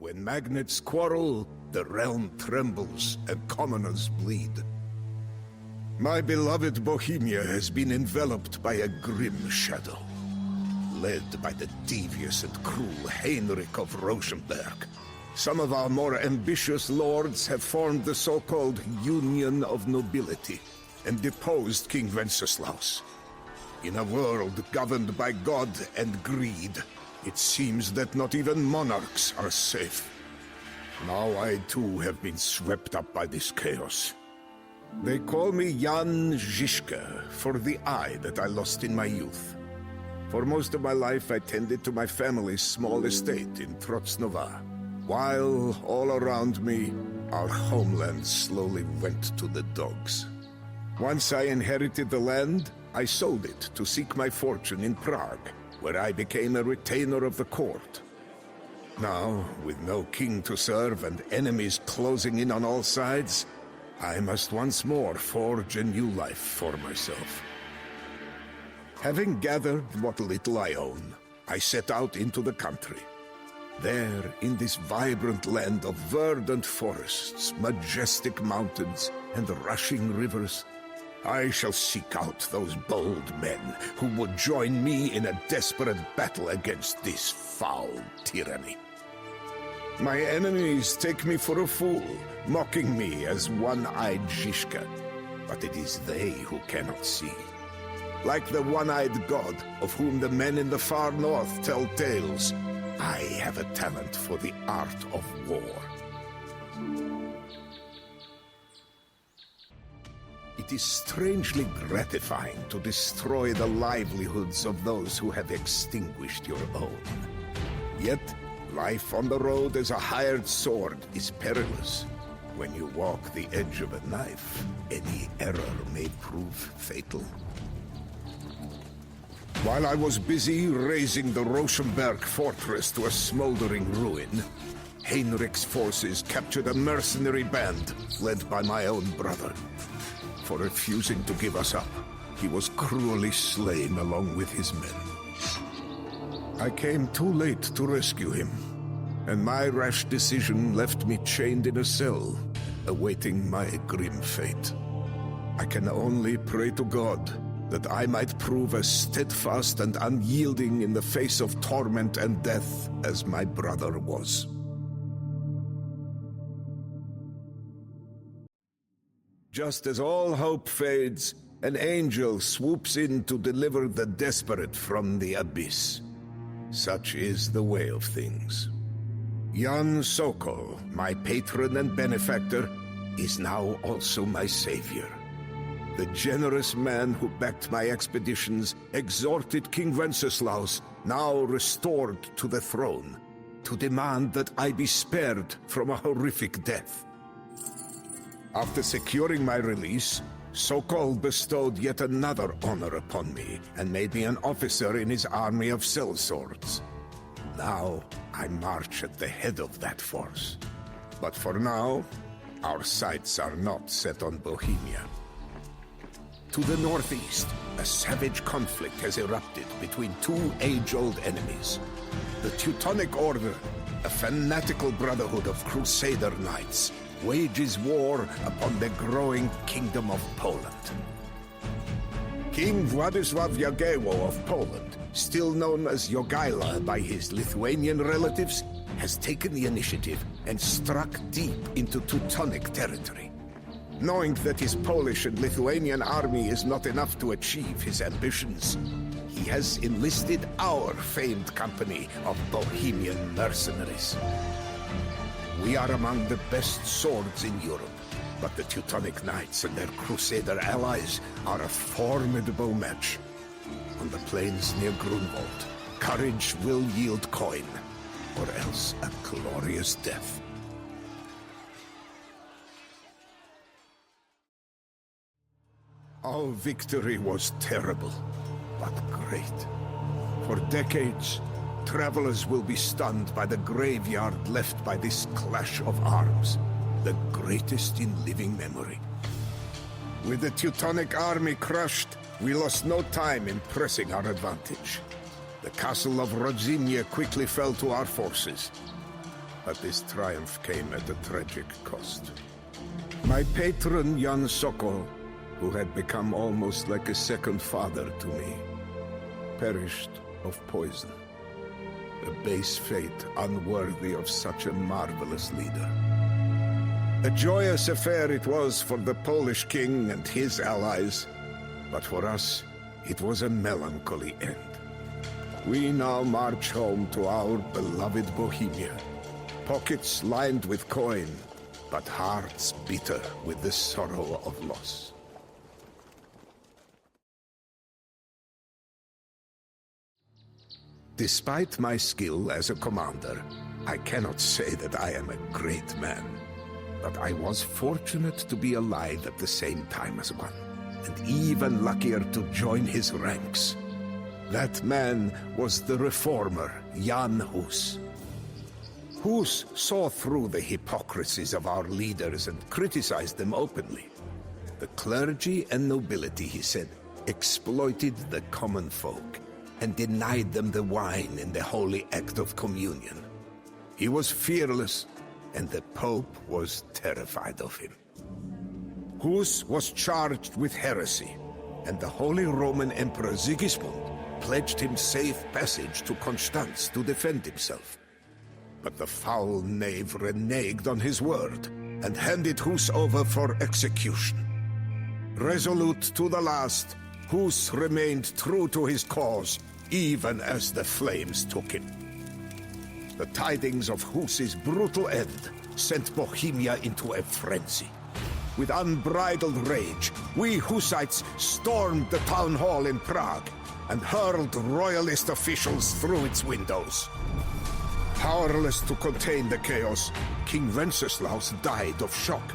when magnates quarrel, the realm trembles and commoners bleed. My beloved Bohemia has been enveloped by a grim shadow, led by the devious and cruel Heinrich of Rosenberg. Some of our more ambitious lords have formed the so-called Union of Nobility and deposed King Wenceslaus. In a world governed by God and greed, it seems that not even monarchs are safe. Now I too have been swept up by this chaos. They call me Jan Zizka for the eye that I lost in my youth. For most of my life I tended to my family's small estate in Trocnova, while all around me, our homeland slowly went to the dogs. Once I inherited the land, I sold it to seek my fortune in Prague, where I became a retainer of the court. Now, with no king to serve and enemies closing in on all sides, I must once more forge a new life for myself. Having gathered what little I own, I set out into the country. There, in this vibrant land of verdant forests, majestic mountains, and rushing rivers, I shall seek out those bold men who would join me in a desperate battle against this foul tyranny. My enemies take me for a fool, mocking me as one-eyed Zizka, but it is they who cannot see. Like the one-eyed god of whom the men in the far north tell tales, I have a talent for the art of war. It is strangely gratifying to destroy the livelihoods of those who have extinguished your own. Yet, life on the road as a hired sword is perilous. When you walk the edge of a knife, any error may prove fatal. While I was busy razing the Rosenberg fortress to a smoldering ruin, Heinrich's forces captured a mercenary band led by my own brother. For refusing to give us up, he was cruelly slain along with his men. I came too late to rescue him, and my rash decision left me chained in a cell, awaiting my grim fate. I can only pray to God that I might prove as steadfast and unyielding in the face of torment and death as my brother was. Just as all hope fades, an angel swoops in to deliver the desperate from the abyss. Such is the way of things. Jan Sokol, my patron and benefactor, is now also my savior. The generous man who backed my expeditions exhorted King Wenceslaus, now restored to the throne, to demand that I be spared from a horrific death. After securing my release, Sokol bestowed yet another honor upon me and made me an officer in his army of sellswords. Now, I march at the head of that force. But for now, our sights are not set on Bohemia. To the northeast, a savage conflict has erupted between two age-old enemies. The Teutonic Order, a fanatical brotherhood of crusader knights, wages war upon the growing Kingdom of Poland. King Władysław Jagiełło of Poland, still known as Jogaila by his Lithuanian relatives, has taken the initiative and struck deep into Teutonic territory. Knowing that his Polish and Lithuanian army is not enough to achieve his ambitions, he has enlisted our famed company of Bohemian mercenaries. We are among the best swords in Europe, but the Teutonic Knights and their Crusader allies are a formidable match. On the plains near Grunwald, courage will yield coin, or else a glorious death. Our victory was terrible, but great. For decades, travelers will be stunned by the graveyard left by this clash of arms, the greatest in living memory. With the Teutonic army crushed, we lost no time in pressing our advantage. The castle of Rodzinie quickly fell to our forces. but this triumph came at a tragic cost. My patron Jan Sokol, who had become almost like a second father to me, perished of poison. A base fate unworthy of such a marvelous leader. A joyous affair it was for the Polish king and his allies, but for us, it was a melancholy end. We now march home to our beloved Bohemia, pockets lined with coin, but hearts bitter with the sorrow of loss. Despite my skill as a commander, I cannot say that I am a great man. But I was fortunate to be alive at the same time as one, and even luckier to join his ranks. That man was the reformer, Jan Hus. Hus saw through the hypocrisies of our leaders and criticized them openly. The clergy and nobility, he said, exploited the common folk and denied them the wine in the holy act of communion. He was fearless, and the Pope was terrified of him. Hus was charged with heresy, and the Holy Roman Emperor Sigismund pledged him safe passage to Constance to defend himself. But the foul knave reneged on his word and handed Hus over for execution. Resolute to the last, Hus remained true to his cause, even as the flames took him. The tidings of Hus's brutal end sent Bohemia into a frenzy. With unbridled rage, we Hussites stormed the town hall in Prague and hurled royalist officials through its windows. Powerless to contain the chaos, King Wenceslaus died of shock,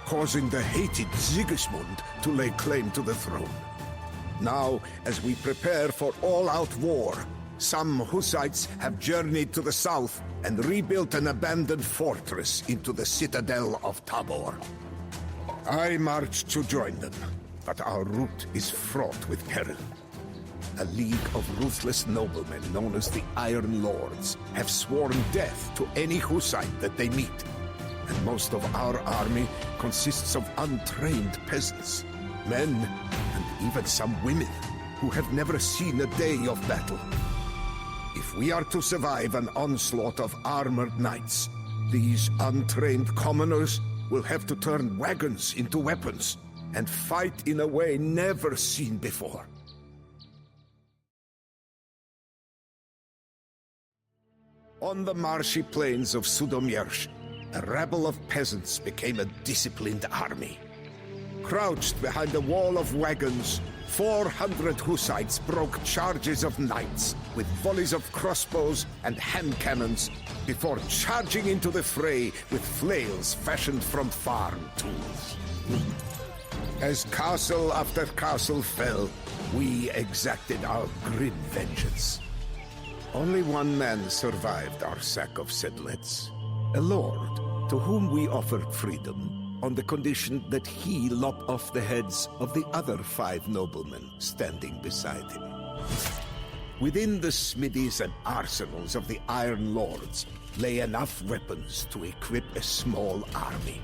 causing the hated Sigismund to lay claim to the throne. Now, as we prepare for all-out war, some Hussites have journeyed to the south and rebuilt an abandoned fortress into the citadel of Tabor. I marched to join them, but our route is fraught with peril. A league of ruthless noblemen known as the Iron Lords have sworn death to any Hussite that they meet, and most of our army consists of untrained peasants, men, and even some women who have never seen a day of battle. If we are to survive an onslaught of armored knights, these untrained commoners will have to turn wagons into weapons and fight in a way never seen before. On the marshy plains of Sudomierz, a rabble of peasants became a disciplined army. Crouched behind a wall of wagons, 400 Hussites broke charges of knights with volleys of crossbows and hand cannons before charging into the fray with flails fashioned from farm tools. As castle after castle fell, we exacted our grim vengeance. Only one man survived our sack of sedlets, a lord to whom we offered freedom on the condition that he lop off the heads of the other 5 noblemen standing beside him. Within the smithies and arsenals of the Iron Lords lay enough weapons to equip a small army.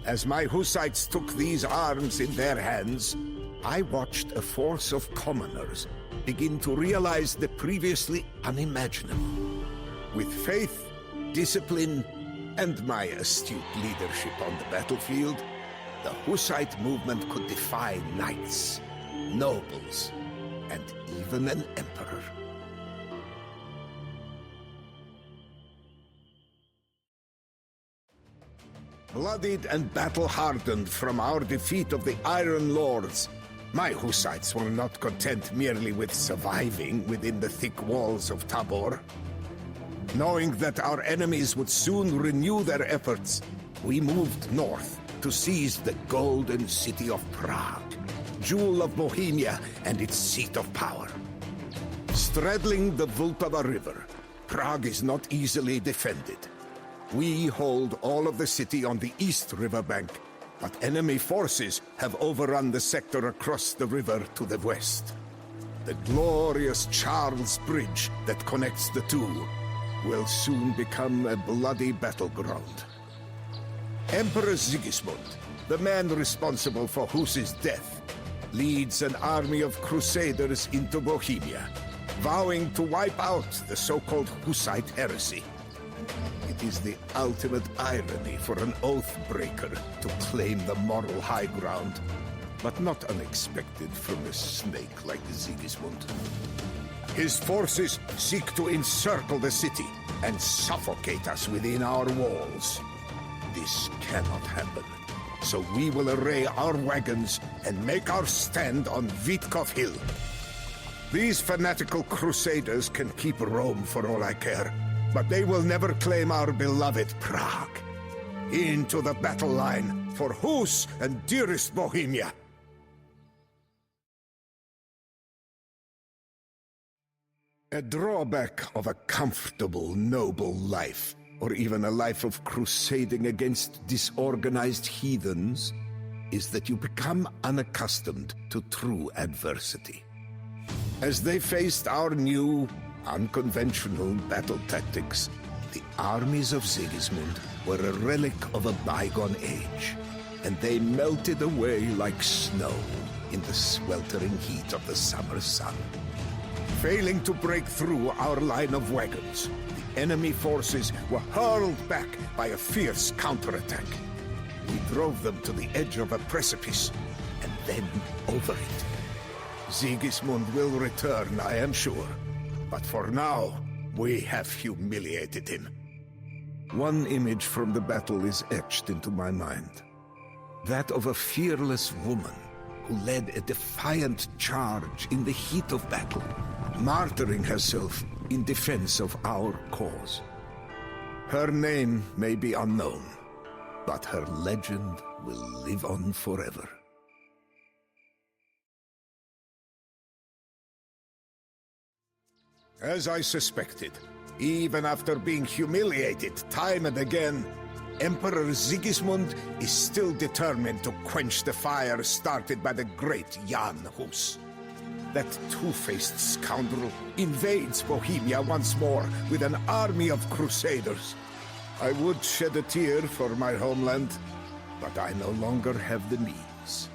As my Hussites took these arms in their hands, I watched a force of commoners begin to realize the previously unimaginable. With faith, discipline, and my astute leadership on the battlefield, the Hussite movement could defy knights, nobles, and even an emperor. Bloodied and battle-hardened from our defeat of the Iron Lords, my Hussites were not content merely with surviving within the thick walls of Tabor. Knowing that our enemies would soon renew their efforts, we moved north to seize the golden city of Prague, jewel of Bohemia and its seat of power. Straddling the Vltava River, Prague is not easily defended. We hold all of the city on the east riverbank, but enemy forces have overrun the sector across the river to the west. The glorious Charles Bridge that connects the two will soon become a bloody battleground. Emperor Sigismund, the man responsible for Hus's death, leads an army of crusaders into Bohemia, vowing to wipe out the so-called Hussite heresy. It is the ultimate irony for an oath-breaker to claim the moral high ground, but not unexpected from a snake like Sigismund. His forces seek to encircle the city and suffocate us within our walls. This cannot happen, so we will array our wagons and make our stand on Witkov Hill. These fanatical crusaders can keep Rome for all I care, but they will never claim our beloved Prague. Into the battle line for Hus and dearest Bohemia! A drawback of a comfortable, noble life, or even a life of crusading against disorganized heathens, is that you become unaccustomed to true adversity. As they faced our new, unconventional battle tactics, the armies of Sigismund were a relic of a bygone age, and they melted away like snow in the sweltering heat of the summer sun. Failing to break through our line of wagons, the enemy forces were hurled back by a fierce counterattack. We drove them to the edge of a precipice, and then over it. Sigismund will return, I am sure, but for now, we have humiliated him. One image from the battle is etched into my mind. That of a fearless woman who led a defiant charge in the heat of battle, martyring herself in defense of our cause. Her name may be unknown, but her legend will live on forever. As I suspected, even after being humiliated time and again, Emperor Sigismund is still determined to quench the fire started by the great Jan Hus. That two-faced scoundrel invades Bohemia once more with an army of crusaders. I would shed a tear for my homeland, but I no longer have the means.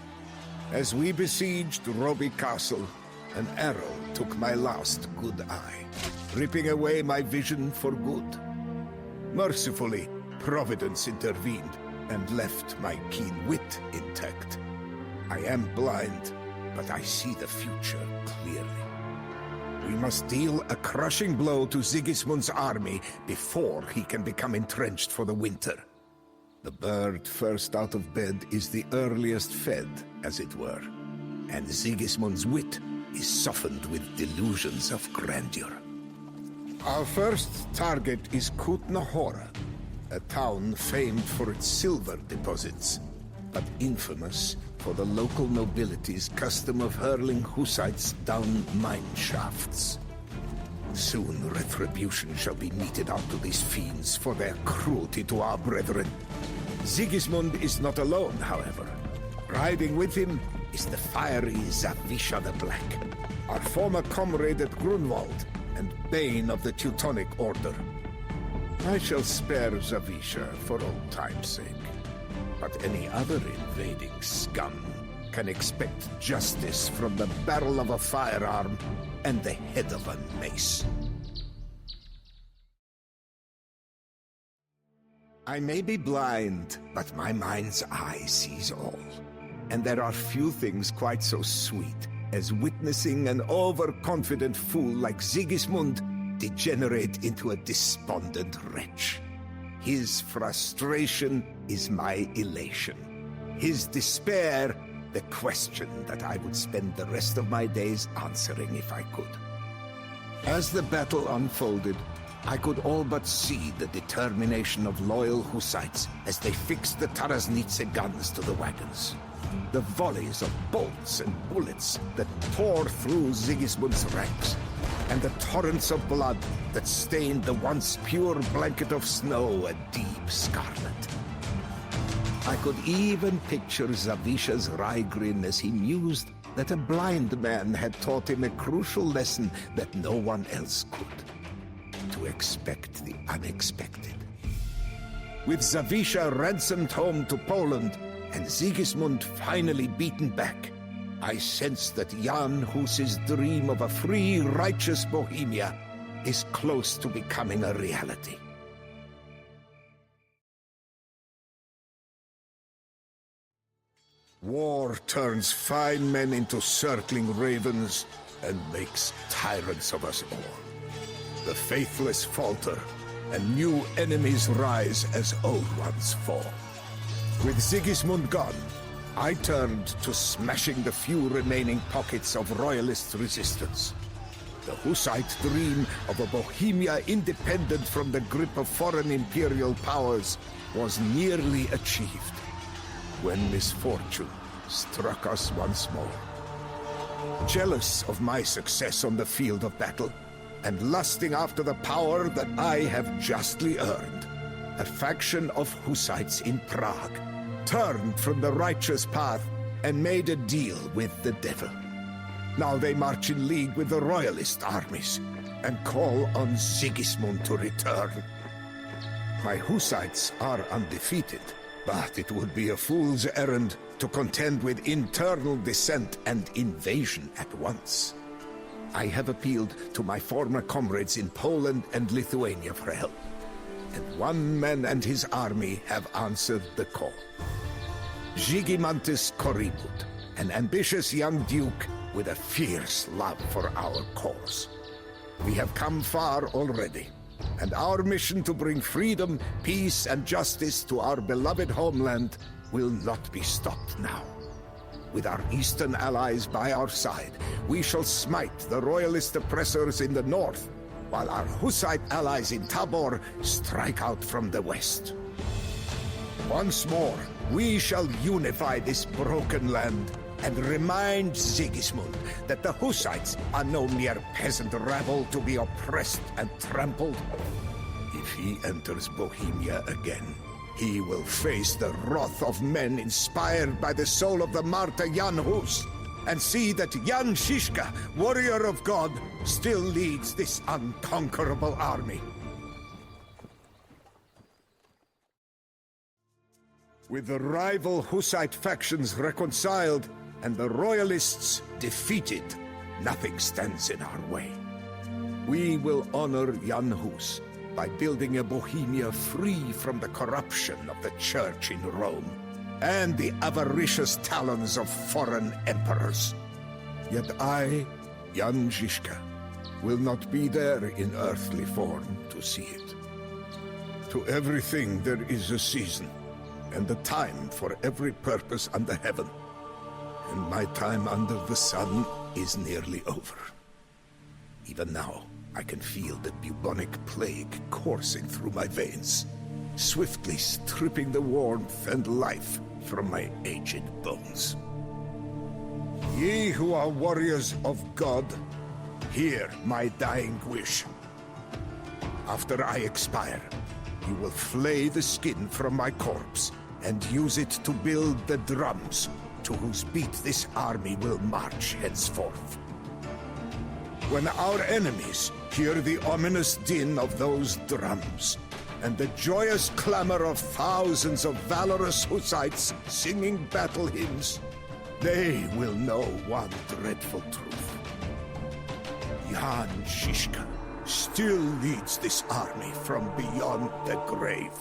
As we besieged Roby Castle, an arrow took my last good eye, ripping away my vision for good. Mercifully, Providence intervened and left my keen wit intact. I am blind, but I see the future clearly. We must deal a crushing blow to Sigismund's army before he can become entrenched for the winter. The bird first out of bed is the earliest fed, as it were, and Sigismund's wit is softened with delusions of grandeur. Our first target is Kutna Hora, a town famed for its silver deposits, but infamous for the local nobility's custom of hurling Hussites down mine shafts. Soon retribution shall be meted out to these fiends for their cruelty to our brethren. Sigismund is not alone, however. Riding with him is the fiery Zawisza the Black, our former comrade at Grunwald and bane of the Teutonic Order. I shall spare Zawisza for old time's sake, but any other invading scum can expect justice from the barrel of a firearm and the head of a mace. I may be blind, but my mind's eye sees all. And there are few things quite so sweet as witnessing an overconfident fool like Sigismund degenerate into a despondent wretch. His frustration is my elation. His despair, the question that I would spend the rest of my days answering if I could. As the battle unfolded, I could all but see the determination of loyal Hussites as they fixed the Taraznitse guns to the wagons. The volleys of bolts and bullets that tore through Sigismund's ranks, and the torrents of blood that stained the once pure blanket of snow a deep scarlet. I could even picture Zawisza's wry grin as he mused that a blind man had taught him a crucial lesson that no one else could. To to expect the unexpected. With Zawisza ransomed home to Poland and Sigismund finally beaten back, I sense that Jan Hus's dream of a free, righteous Bohemia is close to becoming a reality. War turns fine men into circling ravens and makes tyrants of us all. The faithless falter, and new enemies rise as old ones fall. With Sigismund gone, I turned to smashing the few remaining pockets of royalist resistance. The Hussite dream of a Bohemia independent from the grip of foreign imperial powers was nearly achieved, when misfortune struck us once more. Jealous of my success on the field of battle, and lusting after the power that I have justly earned, a faction of Hussites in Prague turned from the righteous path and made a deal with the devil. Now they march in league with the royalist armies and call on Sigismund to return. My Hussites are undefeated, but it would be a fool's errand to contend with internal dissent and invasion at once. I have appealed to my former comrades in Poland and Lithuania for help, and one man and his army have answered the call. Zygmantas Korybut, an ambitious young duke with a fierce love for our cause. We have come far already, and our mission to bring freedom, peace, and justice to our beloved homeland will not be stopped now. With our eastern allies by our side, we shall smite the royalist oppressors in the north, while our Hussite allies in Tabor strike out from the west. Once more, we shall unify this broken land and remind Sigismund that the Hussites are no mere peasant rabble to be oppressed and trampled. If he enters Bohemia again, he will face the wrath of men inspired by the soul of the martyr Jan Hus, and see that Jan Zizka, warrior of God, still leads this unconquerable army. With the rival Hussite factions reconciled and the royalists defeated, nothing stands in our way. We will honor Jan Hus by building a Bohemia free from the corruption of the Church in Rome and the avaricious talons of foreign emperors. Yet I, Jan Zizka, will not be there in earthly form to see it. To everything there is a season, and a time for every purpose under heaven. And my time under the sun is nearly over. Even now, I can feel the bubonic plague coursing through my veins, swiftly stripping the warmth and life from my aged bones. Ye who are warriors of God, hear my dying wish. After I expire, you will flay the skin from my corpse and use it to build the drums to whose beat this army will march henceforth. When our enemies hear the ominous din of those drums, and the joyous clamor of thousands of valorous Hussites singing battle hymns, they will know one dreadful truth. Jan Zizka still leads this army from beyond the grave.